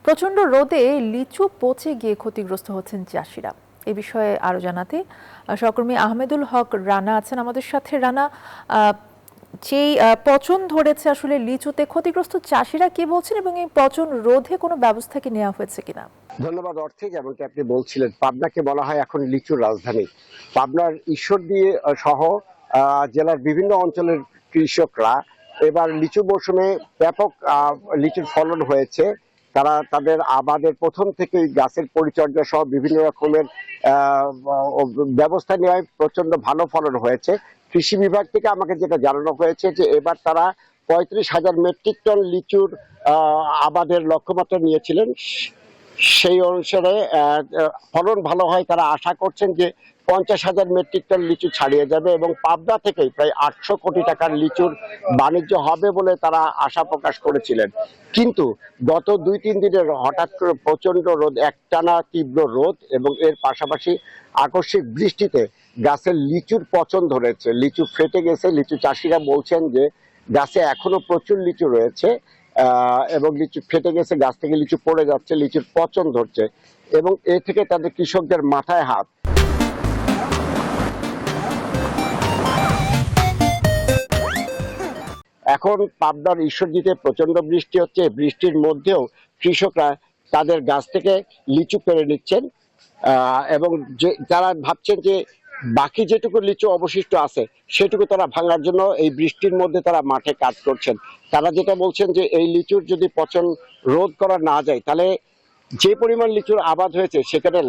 প্রচন্ড রোদে লিচু পচে গিয়ে ক্ষতিগ্রস্ত হচ্ছেন চাষিরা। এ বিষয়ে আরো জানাতে সহকর্মী আহমেদুল হক রানা আছেন আমাদের সাথে। রানা, যেই পচন ধরেছে আসলে লিচুতে, ক্ষতিগ্রস্ত চাষিরা কি বলছেন এবং এই পচন রোধে কোনো ব্যবস্থা কি নেওয়া হয়েছে কিনা? ধন্যবাদ অর্থে। যেমনটি আপনি বলছিলেন, পাবনাকে বলা হয় এখন লিচুর রাজধানী। পাবনার ঈশ্বরদী সহ জেলার বিভিন্ন অঞ্চলের কৃষকরা এবার লিচু মৌসুমে ব্যাপক লিচুর ফলন হয়েছে। তারা তাদের আবাদের প্রথম থেকেই গাছের পরিচর্যা সহ বিভিন্ন রকমের ব্যবস্থা নেওয়ায় প্রচন্ড ভালো ফলন হয়েছে। কৃষি বিভাগ থেকে আমাকে যেটা জানানো হয়েছে যে এবার তারা 35,000 মেট্রিক টন লিচুর আবাদের লক্ষ্যমাত্রা নিয়েছিলেন। সেই অনুসারে ফলন ভালো হয়, তারা আশা করছেন যে 50,000 মেট্রিক টন লিচু ছাড়িয়ে যাবে এবং পাবনা থেকেই প্রায় 800 কোটি টাকার লিচুর বাণিজ্য হবে বলে তারা আশা প্রকাশ করেছিলেন। কিন্তু গত 2-3 দিনের হঠাৎ করে প্রচন্ড রোদ, একটানা তীব্র রোদ এবং এর পাশাপাশি আকস্মিক বৃষ্টিতে গাছের লিচুর পচন ধরেছে, লিচু ফেটে গেছে। লিচু চাষিরা বলছেন যে গাছে এখনো প্রচুর লিচু রয়েছে এবং লিচু ফেটে গেছে, গাছ থেকে লিচু পড়ে যাচ্ছে, লিচুর পচন ধরছে এবং এ থেকে তাদের কৃষকদের মাথায় হাত। এখন পাবনার ঈশ্বরদীতে প্রচন্ড বৃষ্টি হচ্ছে। বৃষ্টির মধ্যেও কৃষকরা তাদের গাছ থেকে লিচু পেড়ে নিচ্ছেন এবং যে যারা ভাবছেন যে বাকি যেটুকু লিচু অবশিষ্ট আছে সেটুকু তারা ভাঙার জন্য এই বৃষ্টির মধ্যে তারা মাঠে কাজ করছেন। তারা যেটা বলছেন যে এই লিচুর যদি পচন রোধ করা না যায় তাহলে যে পরিমাণ লিচুর আবাদ হয়েছে সেখানে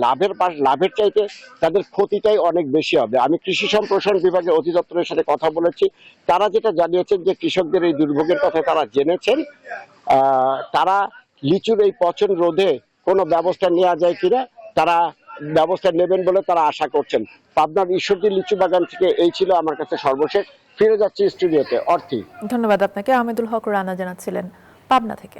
লাভের চাইতে তাদের ক্ষতিটাই অনেক বেশি হবে। আমি কৃষি সম্প্রসারণ বিভাগের অধিদপ্তরের সাথে কথা বলেছি। তারা যেটা জানিয়েছেন যে কৃষকদের এই দুর্ভোগের কথা তারা জেনেছেন। তারা লিচুর এই পচন রোধে কোনো ব্যবস্থা নেওয়া যায় কিনা তারা ব্যবস্থা নেবেন বলে তারা আশা করছেন। পাবনার ঈশ্বরদী লিচু বাগান থেকে এই ছিল আমার কাছে সর্বশেষ। ফিরে যাচ্ছি স্টুডিওতে। অর্থী। ধন্যবাদ আপনাকে। আহমেদুল হক রানা জানাচ্ছিলেন পাবনা থেকে।